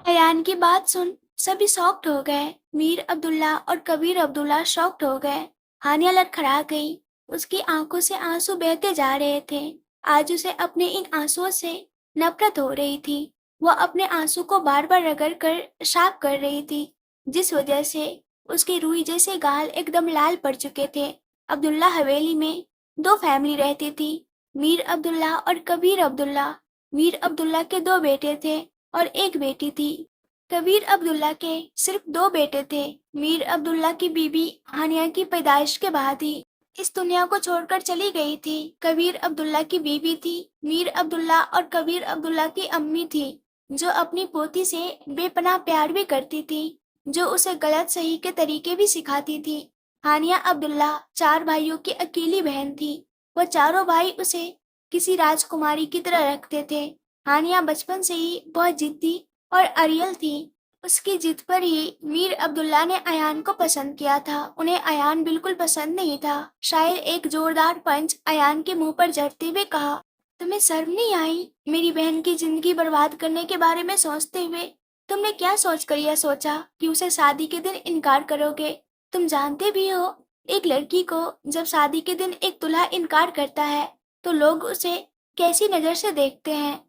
अयान की बात सुन सभी शॉक्ड हो गए। मीर अब्दुल्ला और कबीर अब्दुल्ला शॉक्ड हो गए। हानिया लड़खड़ा गई। उसकी आंखों से आंसू बहते जा रहे थे। आज उसे अपने इन आंसुओं से नफरत हो रही थी। वह अपने आंसू को बार बार रगड़ कर साफ कर रही थी, जिस वजह से उसके रूई जैसे गाल एकदम लाल पड़ चुके थे। अब्दुल्ला हवेली में दो फैमिली रहती थी, मीर अब्दुल्ला और कबीर अब्दुल्ला। मीर अब्दुल्ला के दो बेटे थे और एक बेटी थी। कबीर अब्दुल्ला के सिर्फ दो बेटे थे। मीर अब्दुल्ला की बीबी हानिया की पैदाइश के बाद ही इस दुनिया को छोड़कर चली गई थी। कबीर अब्दुल्ला की बीबी थी मीर अब्दुल्ला और कबीर अब्दुल्ला की अम्मी थी, जो अपनी पोती से बेपनाह प्यार भी करती थी, जो उसे गलत सही के तरीके भी सिखाती थी। हानिया अब्दुल्ला चार भाइयों की अकेली बहन थी। वह चारों भाई उसे किसी राजकुमारी की तरह रखते थे। हानिया बचपन से ही बहुत जिद्दी और अड़ियल थी। उसकी जिद पर ही मीर अब्दुल्ला ने अयान को पसंद किया था। उन्हें अयान बिल्कुल पसंद नहीं था। शायर एक जोरदार पंच अयान के मुंह पर जड़ते हुए कहा, तुम्हें शर्म नहीं आई मेरी बहन की जिंदगी बर्बाद करने के बारे में सोचते हुए? तुमने क्या सोचकर यह सोचा कि उसे शादी के दिन इनकार करोगे? तुम जानते भी हो, एक लड़की को जब शादी के दिन एक दूल्हा इनकार करता है तो लोग उसे कैसी नजर से देखते हैं।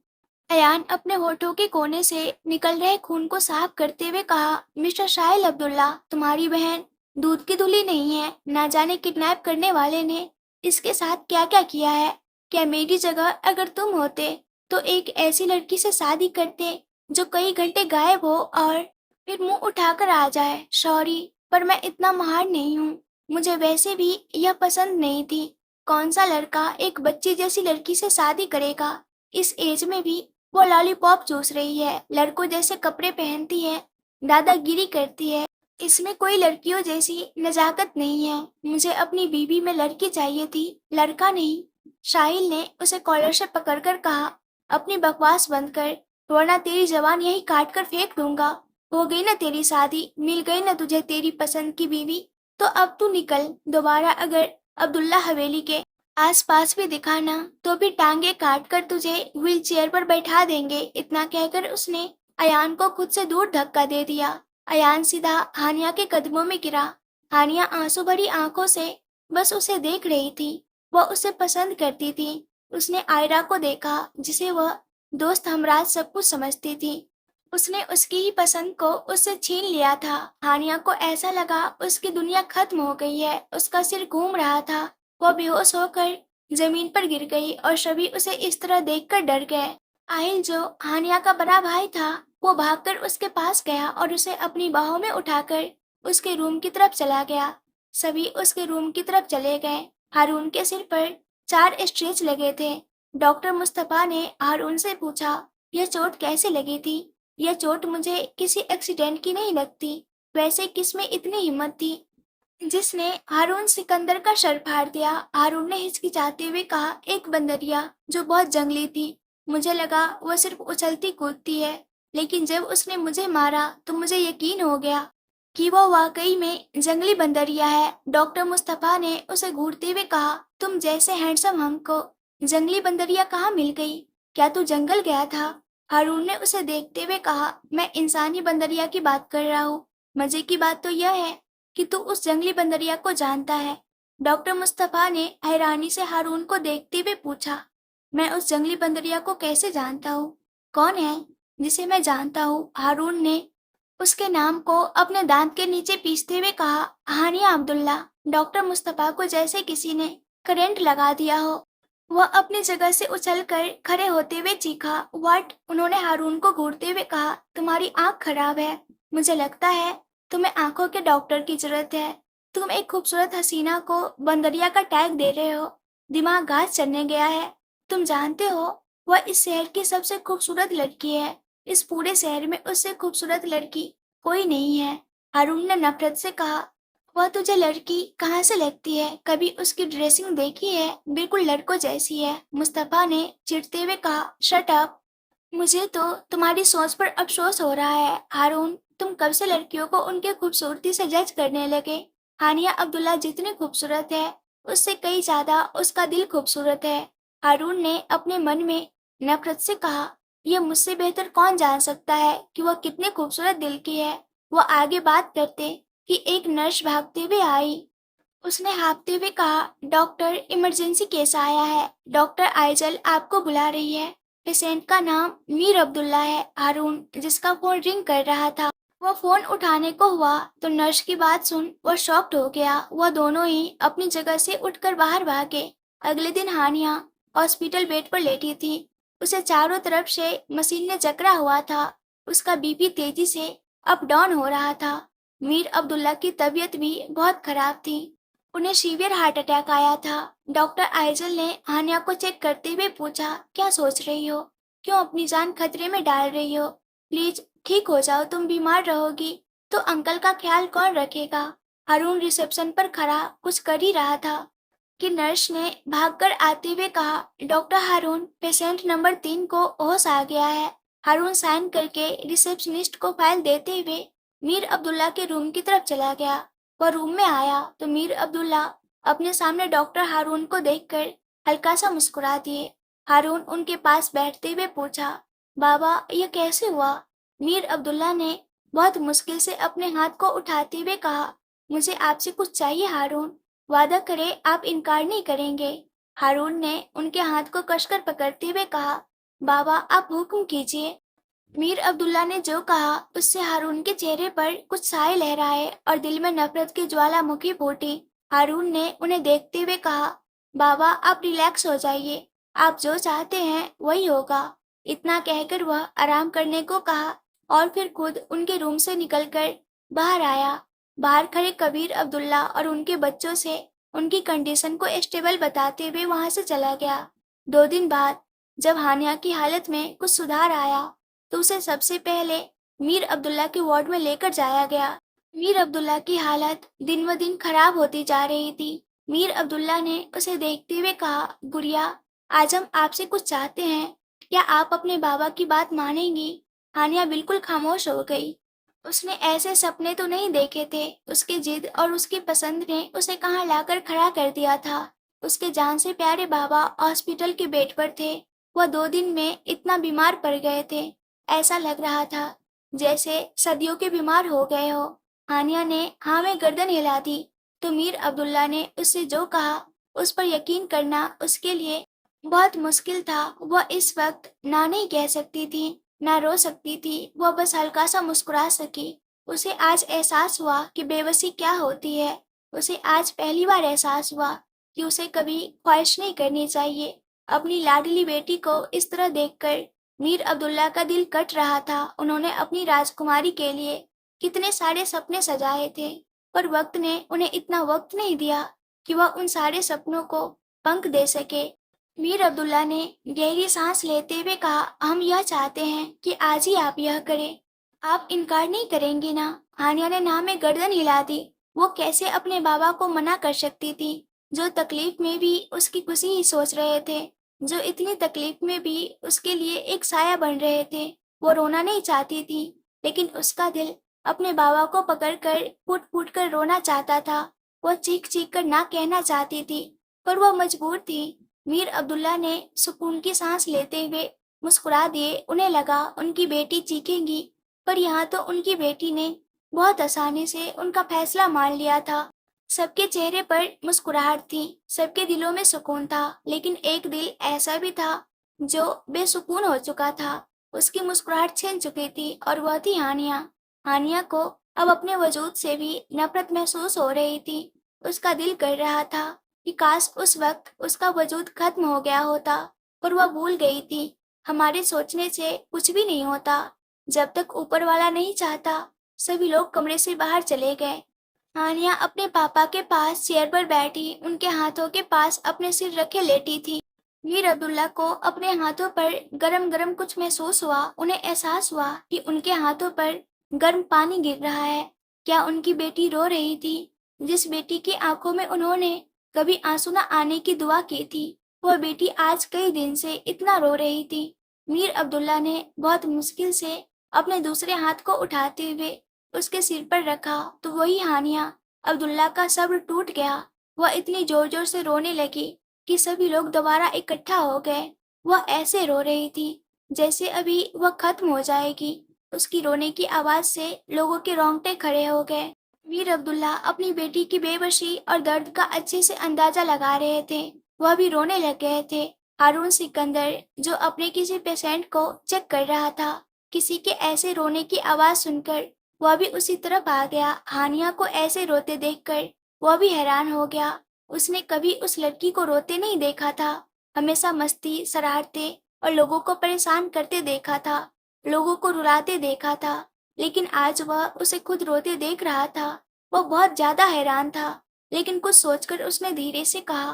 अयान अपने होठों के कोने से निकल रहे खून को साफ करते हुए कहा, मिस्टर शाहिल अब्दुल्ला, तुम्हारी बहन दूध की धुली नहीं है। ना जाने किडनैप करने वाले ने इसके साथ क्या क्या किया है। क्या मेरी जगह अगर तुम होते तो एक ऐसी लड़की से शादी करते जो कई घंटे गायब हो और फिर मुंह उठाकर आ जाए? सॉरी, पर मैं इतना महान नहीं हूँ। मुझे वैसे भी यह पसंद नहीं थी। कौन सा लड़का एक बच्ची जैसी लड़की से शादी करेगा? इस एज में भी वो लॉलीपॉप चूस रही है, लड़कों जैसे कपड़े पहनती है, दादागिरी करती है। इसमें कोई लड़कियों जैसी नजाकत नहीं है। मुझे अपनी बीवी में लड़की चाहिए थी, लड़का नहीं। साहिल ने उसे कॉलर से पकड़कर कहा, अपनी बकवास बंद कर, वरना तेरी जबान यही काट कर फेंक दूंगा। हो गई ना तेरी शादी, मिल गई ना तुझे तेरी पसंद की बीवी, तो अब तू निकल। दोबारा अगर अब्दुल्ला हवेली के आसपास भी दिखा ना तो भी टांगे काट कर तुझे व्हील चेयर पर बैठा देंगे। इतना कहकर उसने अयान को खुद से दूर धक्का दे दिया। अयान सीधा हानिया के कदमों में गिरा। हानिया आंसू भरी आंखों से बस उसे देख रही थी। वह उसे पसंद करती थी। उसने आयरा को देखा, जिसे वह दोस्त हमराज सब कुछ समझती थी। उसने उसकी ही पसंद को उससे छीन लिया था। हानिया को ऐसा लगा उसकी दुनिया खत्म हो गई है। उसका सिर घूम रहा था। वह बेहोश होकर जमीन पर गिर गई और सभी उसे इस तरह देखकर डर गए। आहिल, जो हानिया का बड़ा भाई था, वो भागकर उसके पास गया और उसे अपनी बाहों में उठाकर उसके रूम की तरफ चला गया। सभी उसके रूम की तरफ चले गए। हारून के सिर पर 4 स्ट्रेच लगे थे। डॉक्टर मुस्तफा ने हारून से पूछा, यह चोट कैसे लगी थी? यह चोट मुझे किसी एक्सीडेंट की नहीं लगती। वैसे किसमें इतनी हिम्मत थी जिसने हारून सिकंदर का सर फाड़ दिया? हारून ने हिचकिचाते हुए कहा, एक बंदरिया जो बहुत जंगली थी। मुझे लगा वह सिर्फ उछलती कूदती है, लेकिन जब उसने मुझे मारा तो मुझे यकीन हो गया कि वह वाकई में जंगली बंदरिया है। डॉक्टर मुस्तफा ने उसे घूरते हुए कहा, तुम जैसे हैंडसम हंक को जंगली बंदरिया कहाँ मिल गई? क्या तू जंगल गया था? हारून ने उसे देखते हुए कहा, मैं इंसानी बंदरिया की बात कर रहा हूँ। मजे की बात तो यह है कि तू उस जंगली बंदरिया को जानता है। डॉक्टर मुस्तफा ने हैरानी से हारून को देखते हुए पूछा, मैं उस जंगली बंदरिया को कैसे जानता हूँ? कौन है जिसे मैं जानता हूँ? हारून ने उसके नाम को अपने दांत के नीचे पीसते हुए कहा, हानिया अब्दुल्ला। डॉक्टर मुस्तफा को जैसे किसी ने करंट लगा दिया हो। वह अपनी जगह से उछलकर खड़े होते हुए चीखा, व्हाट? उन्होंने हारून को घूरते हुए कहा, तुम्हारी आंख खराब है। मुझे लगता है तुम्हें आंखों के डॉक्टर की जरूरत है। तुम एक खूबसूरत हसीना को बंदरिया का टैग दे रहे हो। दिमाग घास चढ़ने गया है। तुम जानते हो, वह इस शहर की सबसे खूबसूरत लड़की है। इस पूरे शहर में उससे खूबसूरत लड़की कोई नहीं है। हारून ने नफरत से कहा, वह तुझे लड़की कहाँ से लगती है? कभी उसकी ड्रेसिंग देखी है? बिल्कुल लड़कों जैसी है। मुस्तफा ने चिढ़ते हुए कहा, शट अप। मुझे तो तुम्हारी सोच पर अफसोस हो रहा है हारून। तुम कब से लड़कियों को उनके खूबसूरती से जज करने लगे? हानिया अब्दुल्ला जितनी खूबसूरत है, उससे कई ज्यादा उसका दिल खूबसूरत है। हारून ने अपने मन में नफरत से कहा, ये मुझसे बेहतर कौन जान सकता है कि वह कितने खूबसूरत दिल की है। वह आगे बात करते कि एक नर्स भागते हुए आई। उसने हाँफते हुए कहा, डॉक्टर, इमरजेंसी केस आया है। डॉक्टर आइजल आपको बुला रही है। पेशेंट का नाम मीर अब्दुल्ला है। हारून, जिसका फोन रिंग कर रहा था, वह फोन उठाने को हुआ तो नर्स की बात सुन वह शॉक्ड हो गया। वह दोनों ही अपनी जगह से उठकर बाहर भागे। अगले दिन हानिया हॉस्पिटल बेड पर लेटी थी। उसे चारों तरफ से मशीन ने जकड़ा हुआ था। उसका बीपी तेजी से अप डाउन हो रहा था। मीर अब्दुल्ला की तबीयत भी बहुत खराब थी। उन्हें सीवियर हार्ट अटैक आया था। डॉक्टर आइजल ने हानिया को चेक करते हुए पूछा, क्या सोच रही हो? क्यों अपनी जान खतरे में डाल रही हो? प्लीज ठीक हो जाओ, तुम बीमार रहोगी तो अंकल का ख्याल कौन रखेगा? हारून रिसेप्शन पर खड़ा कुछ कर ही रहा था कि नर्स ने भागकर आते हुए कहा, डॉक्टर हारून, पेशेंट नंबर 3 को होश आ गया है। हारून साइन करके रिसेप्शनिस्ट को फाइल देते हुए मीर अब्दुल्ला के रूम की तरफ चला गया। वह रूम में आया तो मीर अब्दुल्ला अपने सामने डॉक्टर हारून को देखकर हल्का सा मुस्कुरा दिए। हारून उनके पास बैठते हुए पूछा, बाबा, यह कैसे हुआ? मीर अब्दुल्ला ने बहुत मुश्किल से अपने हाथ को उठाते हुए कहा, मुझे आपसे कुछ चाहिए हारून। वादा करें आप इनकार नहीं करेंगे। हारून ने उनके हाथ को कसकर पकड़ते हुए कहा, बाबा, आप हुक्म कीजिए। मीर अब्दुल्ला ने जो कहा उससे हारून के चेहरे पर कुछ साए लहराए और दिल में नफरत की ज्वालामुखी फूटी। हारून ने उन्हें देखते हुए कहा, बाबा, आप रिलैक्स हो जाइए। आप जो चाहते हैं वही होगा। इतना कहकर वह आराम करने को कहा और फिर खुद उनके रूम से निकलकर बाहर आया। बाहर खड़े कबीर अब्दुल्ला और उनके बच्चों से उनकी कंडीशन को स्टेबल बताते हुए वहां से चला गया। 2 दिन बाद जब हानिया की हालत में कुछ सुधार आया तो उसे सबसे पहले मीर अब्दुल्ला के वार्ड में लेकर जाया गया। मीर अब्दुल्ला की हालत दिन ब दिन खराब होती जा रही थी। मीर अब्दुल्ला ने उसे देखते हुए कहा, गुड़िया, आज हम आपसे कुछ चाहते हैं। क्या आप अपने बाबा की बात मानेंगी? हानिया बिल्कुल खामोश हो गई। उसने ऐसे सपने तो नहीं देखे थे। उसकी जिद और उसकी पसंद ने उसे कहाँ लाकर खड़ा कर दिया था। उसके जान से प्यारे बाबा हॉस्पिटल के बेड पर थे। वह 2 दिन में इतना बीमार पड़ गए थे, ऐसा लग रहा था जैसे सदियों के बीमार हो गए हो। हानिया ने हाँ में गर्दन हिला दी तो मीर अब्दुल्ला ने उससे जो कहा उस पर यकीन करना उसके लिए बहुत मुश्किल था। वह इस वक्त ना नहीं कह सकती थी, ना रो सकती थी। वह बस हल्का सा मुस्कुरा सकी। उसे आज एहसास हुआ कि बेबसी क्या होती है। उसे आज पहली बार एहसास हुआ कि उसे कभी ख्वाहिश नहीं करनी चाहिए। अपनी लाडली बेटी को इस तरह देखकर मीर अब्दुल्ला का दिल कट रहा था। उन्होंने अपनी राजकुमारी के लिए कितने सारे सपने सजाए थे, पर वक्त ने उन्हें इतना वक्त नहीं दिया कि वह उन सारे सपनों को पंख दे सके। मीर अब्दुल्ला ने गहरी सांस लेते हुए कहा, हम यह चाहते हैं कि आज ही आप यह करें। आप इनकार नहीं करेंगी ना? हानिया ने ना में गर्दन हिला दी। वो कैसे अपने बाबा को मना कर सकती थी, जो तकलीफ में भी उसकी खुशी ही सोच रहे थे, जो इतनी तकलीफ में भी उसके लिए एक साया बन रहे थे। वो रोना नहीं चाहती थी, लेकिन उसका दिल अपने बाबा को पकड़कर फूट फूट कर रोना चाहता था। वह चीख चीख कर ना कहना चाहती थी, पर वह मजबूर थी। मीर अब्दुल्ला ने सुकून की सांस लेते हुए मुस्कुरा दिए। उन्हें लगा उनकी बेटी चीखेंगी, पर यहाँ तो उनकी बेटी ने बहुत आसानी से उनका फैसला मान लिया था। सबके चेहरे पर मुस्कुराहट थी, सबके दिलों में सुकून था, लेकिन एक दिल ऐसा भी था जो बेसुकून हो चुका था। उसकी मुस्कुराहट छिन चुकी थी और वह थी हानिया। हानिया को अब अपने वजूद से भी नफरत महसूस हो रही थी। उसका दिल कर रहा था कि काश उस वक्त उसका वजूद खत्म हो गया होता, पर वह भूल गई थी हमारे सोचने से कुछ भी नहीं होता। जब तक ऊपर वाला नहीं चाहता। सभी लोग कमरे से बाहर चले गए। हानिया अपने पापा के पास चेयर पर बैठी उनके हाथों के पास अपने सिर रखे लेटी थी। मीर अब्दुल्ला को अपने हाथों पर गरम गरम कुछ महसूस हुआ। उन्हें एहसास हुआ कि उनके हाथों पर गर्म पानी गिर रहा है। क्या उनकी बेटी रो रही थी? जिस बेटी की आंखों में उन्होंने कभी आंसू न आने की दुआ की थी, वह बेटी आज कई दिन से इतना रो रही थी। मीर अब्दुल्ला ने बहुत मुश्किल से अपने दूसरे हाथ को उठाते हुए उसके सिर पर रखा तो वही हानिया अब्दुल्ला का सब्र टूट गया। वह इतनी जोर जोर से रोने लगी कि सभी लोग दोबारा इकट्ठा हो गए। वह ऐसे रो रही थी जैसे अभी वह खत्म हो जाएगी। उसकी रोने की आवाज से लोगों के रोंगटे खड़े हो गए। मीर अब्दुल्ला अपनी बेटी की बेबसी और दर्द का अच्छे से अंदाजा लगा रहे थे। वह भी रोने लग गए थे। हारून सिकंदर, जो अपने किसी पेशेंट को चेक कर रहा था, किसी के ऐसे रोने की आवाज सुनकर वह भी उसी तरफ आ गया। हानिया को ऐसे रोते देखकर वह भी हैरान हो गया। उसने कभी उस लड़की को रोते नहीं देखा था। हमेशा मस्ती, शरारतें और लोगों को परेशान करते देखा था, लोगों को रुलाते देखा था, लेकिन आज वह उसे खुद रोते देख रहा था। वह बहुत ज्यादा हैरान था, लेकिन कुछ सोचकर उसने धीरे से कहा,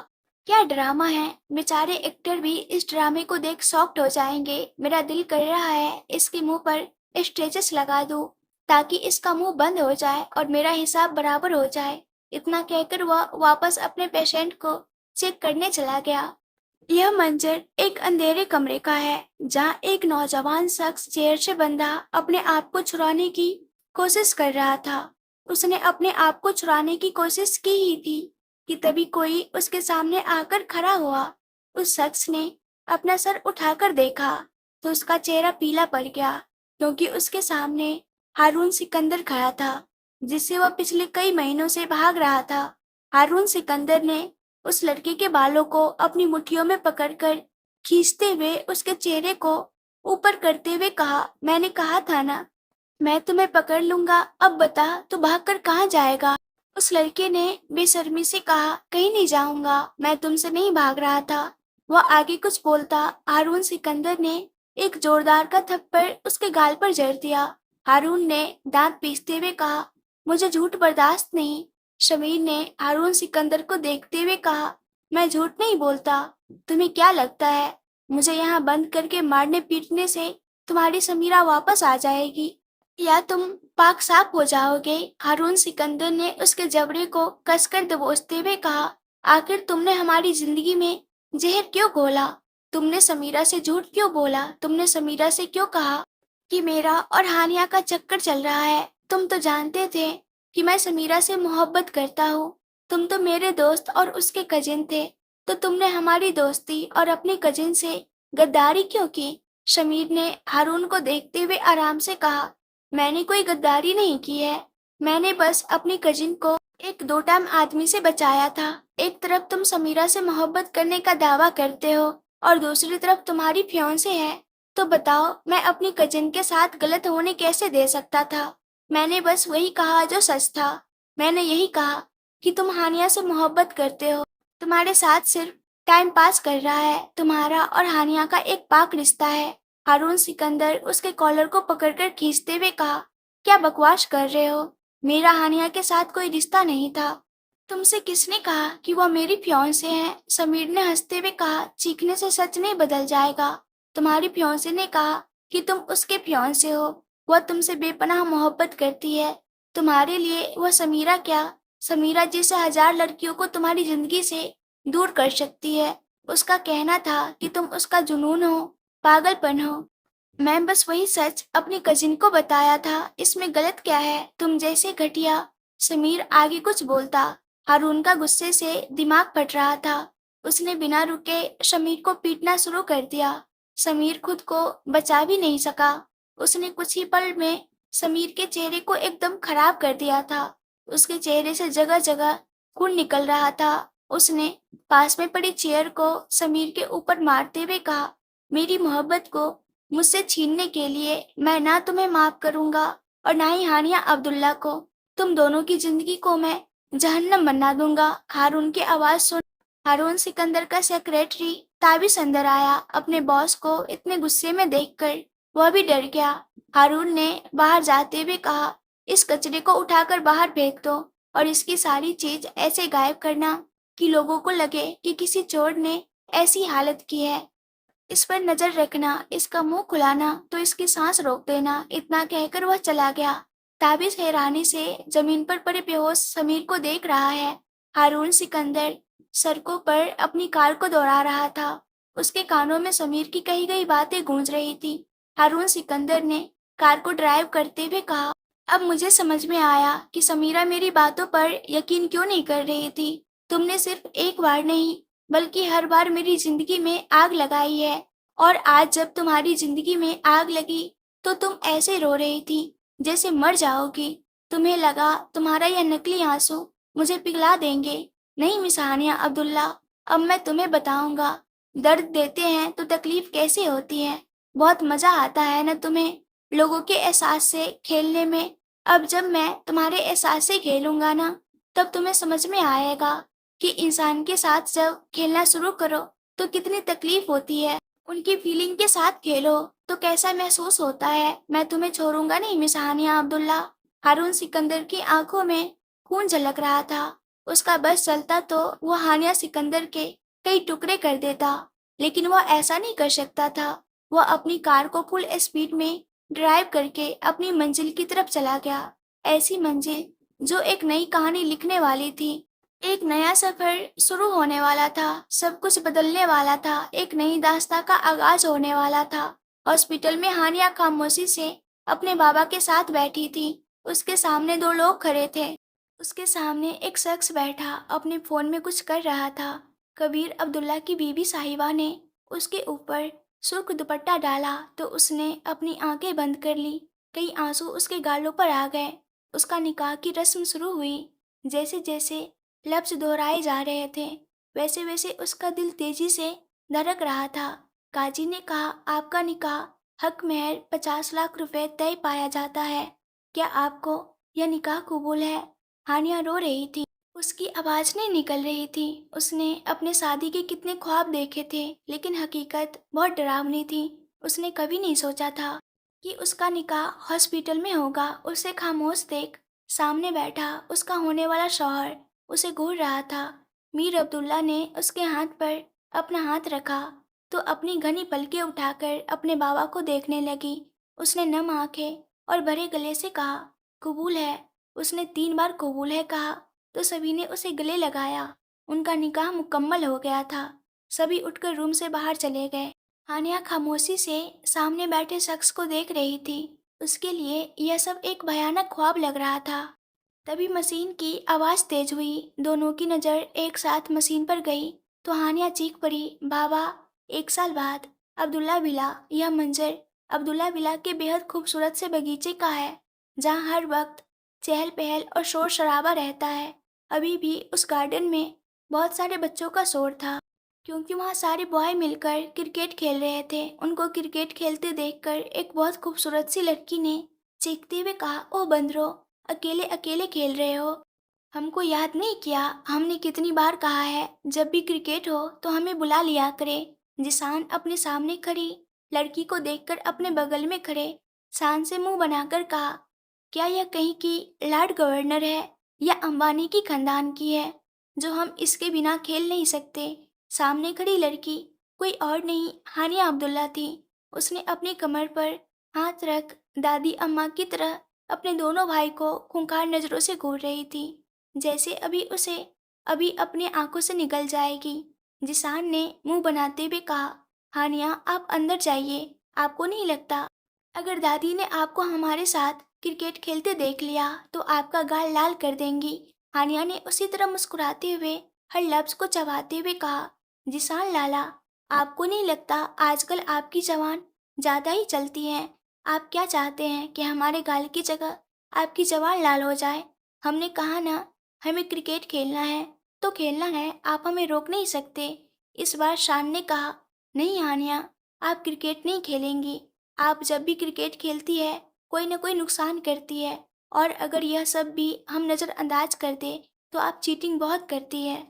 क्या ड्रामा है। बेचारे एक्टर भी इस ड्रामे को देख शॉक्ड हो जाएंगे। मेरा दिल कर रहा है इसके मुंह पर स्ट्रेचेस लगा दूं, ताकि इसका मुंह बंद हो जाए और मेरा हिसाब बराबर हो जाए। इतना कहकर वह वापस अपने पेशेंट को चेक करने चला गया। यह मंजर एक अंधेरे कमरे का है, जहां एक नौजवान शख्स चेयर से बंधा अपने आप को छुड़ाने की कोशिश कर रहा था। उसने अपने आप को छुड़ाने की कोशिश की ही थी कि तभी कोई उसके सामने आकर खड़ा हुआ। उस शख्स ने अपना सर उठाकर देखा तो उसका चेहरा पीला पड़ गया, क्योंकि उसके सामने हारून सिकंदर खड़ा था, जिससे वह पिछले कई महीनों से भाग रहा था। हारून सिकंदर ने उस लड़के के बालों को अपनी मुट्ठियों में पकड़कर खींचते हुए उसके चेहरे को ऊपर करते हुए कहा, मैंने कहा था ना, मैं तुम्हें पकड़ लूंगा। अब बता, तू भागकर कहाँ जाएगा। उस लड़के ने बेशर्मी से कहा, कहीं नहीं जाऊंगा, मैं तुमसे नहीं भाग रहा था। वह आगे कुछ बोलता, हारून सिकंदर ने एक जोरदार का थप्पड़ उसके गाल पर जड़ दिया। हारून ने दांत पीसते हुए कहा, मुझे झूठ बर्दाश्त नहीं। शमीर ने हारून सिकंदर को देखते हुए कहा, मैं झूठ नहीं बोलता। तुम्हें क्या लगता है मुझे यहाँ बंद करके मारने पीटने से तुम्हारी समीरा वापस आ जाएगी, या तुम पाक साफ हो जाओगे। हारून सिकंदर ने उसके जबड़े को कसकर दबोचते हुए कहा, आखिर तुमने हमारी जिंदगी में जहर क्यों घोला। तुमने समीरा से झूठ क्यों बोला। तुमने समीरा से क्यों कहा कि मेरा और हानिया का चक्कर चल रहा है। तुम तो जानते थे कि मैं समीरा से मोहब्बत करता हूँ। तुम तो मेरे दोस्त और उसके कजिन थे, तो तुमने हमारी दोस्ती और अपनी कजिन से गद्दारी क्यों की। शमीर ने हारून को देखते हुए आराम से कहा, मैंने कोई गद्दारी नहीं की है। मैंने बस अपनी कजिन को एक दो टाइम आदमी से बचाया था। एक तरफ तुम समीरा से मोहब्बत करने का दावा करते हो और दूसरी तरफ तुम्हारी फियांसे है। तो बताओ, मैं अपनी कजिन के साथ गलत होने कैसे दे सकता था। मैंने बस वही कहा जो सच था। मैंने यही कहा कि तुम हानिया से मोहब्बत करते हो। तुम्हारे साथ सिर्फ टाइम पास कर रहा है। तुम्हारा और हानिया का एक पाक रिश्ता है। हारून सिकंदर उसके कॉलर को पकड़कर खींचते हुए कहा, क्या बकवास कर रहे हो। मेरा हानिया के साथ कोई रिश्ता नहीं था। तुमसे किसने कहा कि वह मेरी फियांसे है। समीर ने हंसते हुए कहा, चीखने से सच नहीं बदल जाएगा। तुम्हारी फियांसे ने कहा कि तुम उसके फियांसे हो। वह तुमसे बेपनाह मोहब्बत करती है। तुम्हारे लिए वह समीरा क्या, समीरा जैसे हजार लड़कियों को तुम्हारी जिंदगी से दूर कर सकती है। उसका कहना था कि तुम उसका जुनून हो, पागलपन हो। मैं बस वही सच अपनी कजिन को बताया था। इसमें गलत क्या है। तुम जैसे घटिया। समीर आगे कुछ बोलता। हारून का गुस्से से दिमाग फट रहा था। उसने बिना रुके समीर को पीटना शुरू कर दिया। समीर खुद को बचा भी नहीं सका। उसने कुछ ही पल में समीर के चेहरे को एकदम खराब कर दिया था। उसके चेहरे से जगह जगह खून निकल रहा था। उसने पास में पड़ी चेयर को समीर के ऊपर मारते हुए कहा, मेरी मोहब्बत को मुझसे छीनने के लिए मैं ना तुम्हें माफ करूंगा और ना ही हानिया अब्दुल्ला को। तुम दोनों की जिंदगी को मैं जहन्नम बना दूंगा। हारून की आवाज सुन हारून सिकंदर का सेक्रेटरी ताबिश अंदर आया। अपने बॉस को इतने गुस्से में देखकर वह भी डर गया। हारून ने बाहर जाते हुए कहा, इस कचरे को उठाकर बाहर फेंक दो और इसकी सारी चीज ऐसे गायब करना कि लोगों को लगे कि किसी चोर ने ऐसी हालत की है। इस पर नजर रखना, इसका मुंह खुलाना तो इसकी सांस रोक देना। इतना कहकर वह चला गया। ताबिश हैरानी से जमीन पर पड़े बेहोश समीर को देख रहा है। हारून सिकंदर सड़कों पर अपनी कार को दौड़ा रहा था। उसके कानों में समीर की कही गई बातें गूंज रही थी। हारून सिकंदर ने कार को ड्राइव करते हुए कहा, अब मुझे समझ में आया कि समीरा मेरी बातों पर यकीन क्यों नहीं कर रही थी। तुमने सिर्फ एक बार नहीं, बल्कि हर बार मेरी जिंदगी में आग लगाई है और आज जब तुम्हारी जिंदगी में आग लगी तो तुम ऐसे रो रही थी जैसे मर जाओगी। तुम्हें लगा तुम्हारा यह नकली आंसू मुझे पिघला देंगे। नहीं मिस हानिया अब्दुल्ला, अब मैं तुम्हें बताऊंगा दर्द देते हैं तो तकलीफ कैसे होती है। बहुत मजा आता है ना तुम्हें लोगों के एहसास से खेलने में। अब जब मैं तुम्हारे एहसास से खेलूंगा ना, तब तुम्हें समझ में आएगा कि इंसान के साथ जब खेलना शुरू करो तो कितनी तकलीफ होती है। उनकी फीलिंग के साथ खेलो तो कैसा महसूस होता है। मैं तुम्हें छोड़ूंगा नहीं मिस हानिया अब्दुल्ला। हारून सिकंदर की आंखों में खून झलक रहा था। उसका बस चलता तो वो हानिया सिकंदर के कई टुकड़े कर देता, लेकिन वह ऐसा नहीं कर सकता था। वह अपनी कार को फुल स्पीड में ड्राइव करके अपनी मंजिल की तरफ चला गया। ऐसी मंजिल जो एक नई कहानी लिखने वाली थी। एक नया सफर शुरू होने वाला था, सब कुछ बदलने वाला था, एक नई दास्तां का आगाज होने वाला था। हॉस्पिटल में हानिया खामोशी से अपने बाबा के साथ बैठी थी। उसके सामने दो लोग खड़े थे। उसके सामने एक शख्स बैठा अपने फोन में कुछ कर रहा था। कबीर अब्दुल्ला की बीबी साहिबा ने उसके ऊपर सुर्ख दुपट्टा डाला तो उसने अपनी आंखें बंद कर ली। कई आंसू उसके गालों पर आ गए। उसका निकाह की रस्म शुरू हुई। जैसे जैसे लफ्ज दोहराए जा रहे थे, वैसे वैसे उसका दिल तेजी से धड़क रहा था। काजी ने कहा, आपका निकाह हक मेहर 50 लाख रुपए तय पाया जाता है। क्या आपको यह निकाह कबूल है? हानिया रो रही थी। उसकी आवाज नहीं निकल रही थी। उसने अपने शादी के कितने ख्वाब देखे थे, लेकिन हकीकत बहुत डरावनी थी। उसने कभी नहीं सोचा था कि उसका निकाह हॉस्पिटल में होगा। उसे खामोश देख सामने बैठा उसका होने वाला शौहर उसे घूर रहा था। मीर अब्दुल्ला ने उसके हाथ पर अपना हाथ रखा तो अपनी घनी पलकें उठाकर अपने बाबा को देखने लगी। उसने नम आंखें और भरे गले से कहा, कबूल है। उसने 3 बार कबूल है कहा तो सभी ने उसे गले लगाया। उनका निकाह मुकम्मल हो गया था। सभी उठकर रूम से बाहर चले गए। हानिया खामोशी से सामने बैठे शख्स को देख रही थी। उसके लिए यह सब एक भयानक ख्वाब लग रहा था। तभी मशीन की आवाज तेज हुई। दोनों की नजर एक साथ मशीन पर गई तो हानिया चीख पड़ी, बाबा, 1 साल बाद अब्दुल्ला विला। यह मंजर अब्दुल्ला विला के बेहद खूबसूरत से बगीचे का है, जहाँ हर वक्त चहल पहल और शोर शराबा रहता है। अभी भी उस गार्डन में बहुत सारे बच्चों का शोर था, क्योंकि वहाँ सारे बॉय मिलकर क्रिकेट खेल रहे थे। उनको क्रिकेट खेलते देखकर एक बहुत खूबसूरत सी लड़की ने चीखते हुए कहा, ओह बंदरो, अकेले अकेले खेल रहे हो? हमको याद नहीं किया? हमने कितनी बार कहा है जब भी क्रिकेट हो तो हमें बुला लिया करे। जिसान अपने सामने खड़ी लड़की को देखकर अपने बगल में खड़े शान से मुंह बनाकर कहा, क्या यह कहीं की लॉर्ड गवर्नर है या अंबानी की खानदान की है जो हम इसके बिना खेल नहीं सकते? सामने खड़ी लड़की कोई और नहीं, हानिया अब्दुल्ला थी। उसने अपनी कमर पर हाथ रख दादी अम्मा की तरह अपने दोनों भाई को खूंखार नजरों से घूर रही थी, जैसे अभी अपनी आंखों से निकल जाएगी। जिसान ने मुंह बनाते हुए कहा, हानिया, आप अंदर जाइए। आपको नहीं लगता अगर दादी ने आपको हमारे साथ क्रिकेट खेलते देख लिया तो आपका गाल लाल कर देंगी? हानिया ने उसी तरह मुस्कुराते हुए हर लफ्ज को चबाते हुए कहा, जिसान लाला, आपको नहीं लगता आजकल आपकी जवान ज्यादा ही चलती है? आप क्या चाहते हैं कि हमारे गाल की जगह आपकी जवान लाल हो जाए? हमने कहा ना, हमें क्रिकेट खेलना है तो खेलना है, आप हमें रोक नहीं सकते। इस बार शान ने कहा, नहीं हानिया, आप क्रिकेट नहीं खेलेंगी। आप जब भी क्रिकेट खेलती है कोई न कोई नुकसान करती है, और अगर यह सब भी हम नज़रअंदाज कर दे तो आप चीटिंग बहुत करती है।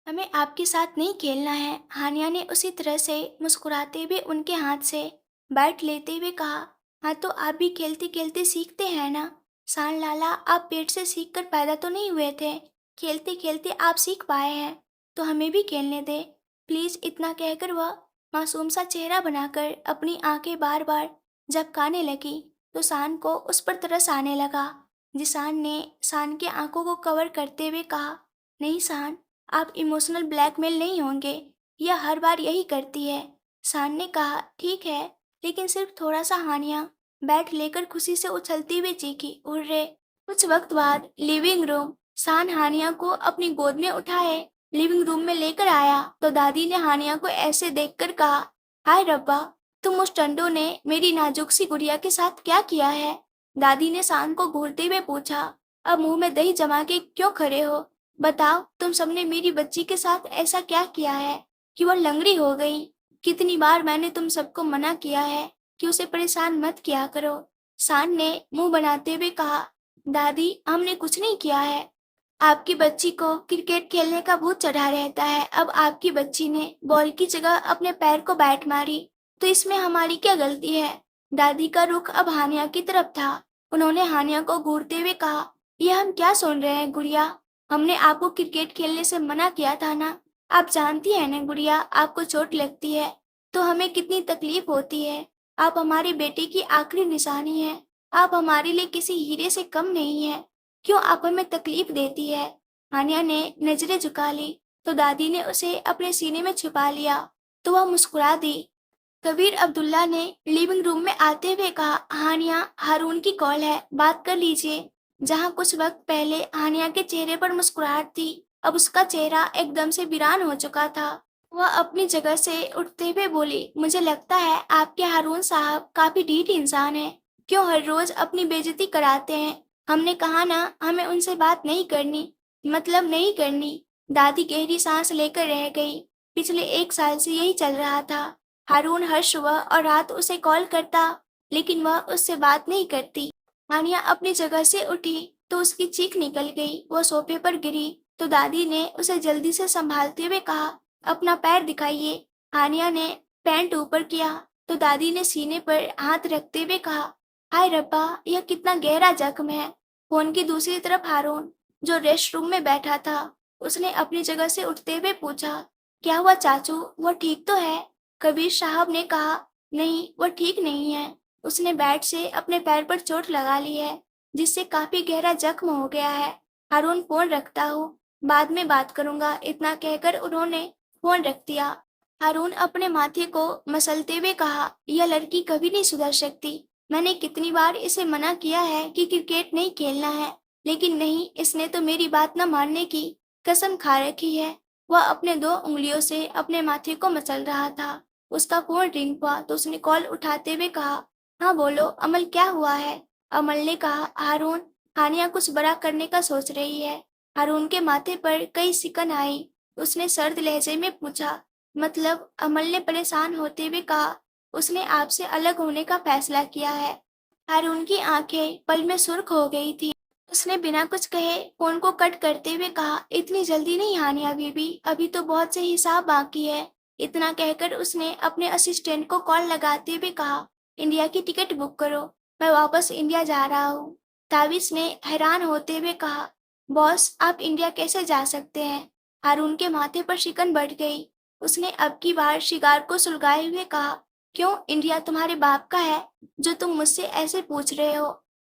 हमें आपके साथ नहीं खेलना है। हानिया ने उसी तरह से मुस्कुराते हुए उनके हाथ से बैट लेते हुए कहा, हाँ तो आप भी खेलते खेलते सीखते हैं ना। शान लाला, आप पेट से सीख कर पैदा तो नहीं हुए थे, खेलते खेलते आप सीख पाए हैं, तो हमें भी खेलने दे प्लीज। इतना कहकर वह मासूम सा चेहरा बनाकर अपनी आंखें बार बार झपकाने लगी तो शान को उस पर तरस आने लगा। जिसान ने शान की आंखों को कवर करते हुए कहा, नहीं शान, आप इमोशनल ब्लैकमेल नहीं होंगे, यह हर बार यही करती है। शान ने कहा, ठीक है, लेकिन सिर्फ थोड़ा सा। हानिया बैट लेकर खुशी से उछलती हुई चीखी, हुर्रे। कुछ वक्त बाद लिविंग रूम। शान हानिया को अपनी गोद में उठाए लिविंग रूम में लेकर आया तो दादी ने हानिया को ऐसे देखकर कहा, हाय रब्बा, तुम उस टंडो ने मेरी नाजुक सी गुड़िया के साथ क्या किया है? दादी ने शान को घूरते हुए पूछा। अब मुंह में दही जमा के क्यों खड़े हो? बताओ, तुम सबने मेरी बच्ची के साथ ऐसा क्या किया है कि वो लंगड़ी हो गई? कितनी बार मैंने तुम सबको मना किया है कि उसे परेशान मत किया करो। शान ने मुंह बनाते हुए कहा, दादी हमने कुछ नहीं किया है। आपकी बच्ची को क्रिकेट खेलने का भूत चढ़ा रहता है। अब आपकी बच्ची ने बॉल की जगह अपने पैर को बैट मारी, तो इसमें हमारी क्या गलती है? दादी का रुख अब हानिया की तरफ था। उन्होंने हानिया को घूरते हुए कहा, यह हम क्या सुन रहे हैं गुड़िया? हमने आपको क्रिकेट खेलने से मना किया था ना? आप जानती है ना गुड़िया, आपको चोट लगती है तो हमें कितनी तकलीफ होती है। आप हमारे बेटे की आखिरी निशानी है। आप हमारे लिए किसी हीरे से कम नहीं है। क्यों आप हमें तकलीफ देती है? हानिया ने नजरें झुका ली तो दादी ने उसे अपने सीने में छुपा लिया तो वह मुस्कुरा दी। कबीर अब्दुल्ला ने लिविंग रूम में आते हुए कहा, हानिया, हारून की कॉल है, बात कर लीजिए। जहां कुछ वक्त पहले हानिया के चेहरे पर मुस्कुराहट थी, अब उसका चेहरा एकदम से वीरान हो चुका था। वह अपनी जगह से उठते हुए बोली, मुझे लगता है आपके हारून साहब काफी ढीठ इंसान हैं। क्यों हर रोज अपनी बेइज्जती कराते हैं? हमने कहा ना, हमें उनसे बात नहीं करनी, मतलब नहीं करनी। दादी गहरी सांस लेकर रह गई। पिछले 1 साल से यही चल रहा था। हारून हर सुबह और रात उसे कॉल करता, लेकिन वह उससे बात नहीं करती। हानिया अपनी जगह से उठी तो उसकी चीख निकल गई। वह सोफे पर गिरी तो दादी ने उसे जल्दी से संभालते हुए कहा, अपना पैर दिखाइए। हानिया ने पैंट ऊपर किया तो दादी ने सीने पर हाथ रखते हुए कहा, हाय रब्बा, यह कितना गहरा जख्म है। फोन की दूसरी तरफ हारून, जो रेस्ट रूम में बैठा था, उसने अपनी जगह से उठते हुए पूछा, क्या हुआ चाचू, वो ठीक तो है? कबीर साहब ने कहा, नहीं, वो ठीक नहीं है। उसने बैट से अपने पैर पर चोट लगा ली है, जिससे काफी गहरा जख्म हो गया है। हारून, फोन रखता हूँ, बाद में बात करूंगा। इतना कहकर उन्होंने फोन रख दिया। हारून अपने माथे को मसलते हुए कहा, यह लड़की कभी नहीं सुधर सकती। मैंने कितनी बार इसे मना किया है कि क्रिकेट नहीं खेलना है, लेकिन नहीं, इसने तो मेरी बात न मानने की कसम खा रखी है। वह अपने 2 उंगलियों से अपने माथे को मसल रहा था। उसका फोन रिंग हुआ तो उसने कॉल उठाते हुए कहा, हाँ बोलो अमल, क्या हुआ है? अमल ने कहा, हारून, हानिया कुछ बड़ा करने का सोच रही है। हारून के माथे पर कई सिकन आई। उसने सर्द लहजे में पूछा, मतलब? अमल ने परेशान होते हुए कहा, उसने आपसे अलग होने का फैसला किया है। हारून की आंखें पल में सुर्ख हो गई थी। उसने बिना कुछ कहे फोन को कट करते हुए कहा, इतनी जल्दी नहीं हानिया बीबी, अभी तो बहुत से हिसाब बाकी है। इतना कहकर उसने अपने असिस्टेंट को कॉल लगाते हुए कहा, इंडिया की टिकट बुक करो, मैं वापस इंडिया जा रहा हूँ। ताबिश ने हैरान होते हुए कहा, बॉस, आप इंडिया कैसे जा सकते हैं? हारून के माथे पर शिकन बढ़ गई। उसने अब की बार शिगार को सुलगाए हुए कहा, क्यों, इंडिया तुम्हारे बाप का है जो तुम मुझसे ऐसे पूछ रहे हो?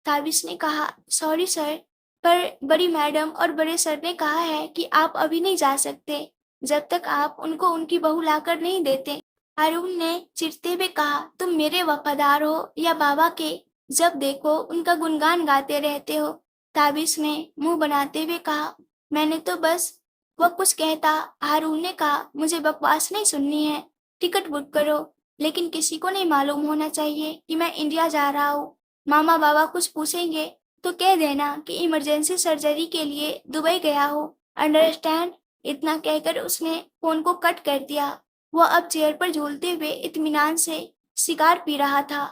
ताबिश ने कहा, सॉरी सर, पर बड़ी मैडम और बड़े सर ने कहा है कि आप अभी नहीं जा सकते जब तक आप उनको उनकी बहू लाकर नहीं देते। हारून ने चिढ़ते हुए कहा, तुम मेरे वफादार हो या बाबा के, जब देखो उनका गुणगान गाते रहते हो। ताबिश ने मुंह बनाते हुए कहा, मैंने तो बस, वह कुछ कहता। हारून ने कहा, मुझे बकवास नहीं सुननी है, टिकट बुक करो, लेकिन किसी को नहीं मालूम होना चाहिए कि मैं इंडिया जा रहा हूँ। मामा बाबा कुछ पूछेंगे तो कह देना कि इमरजेंसी सर्जरी के लिए दुबई गया हूँ, अंडरस्टैंड? इतना कहकर उसने फोन को कट कर दिया। वह अब चेयर पर झूलते हुए इत्मीनान से सिगार पी रहा था।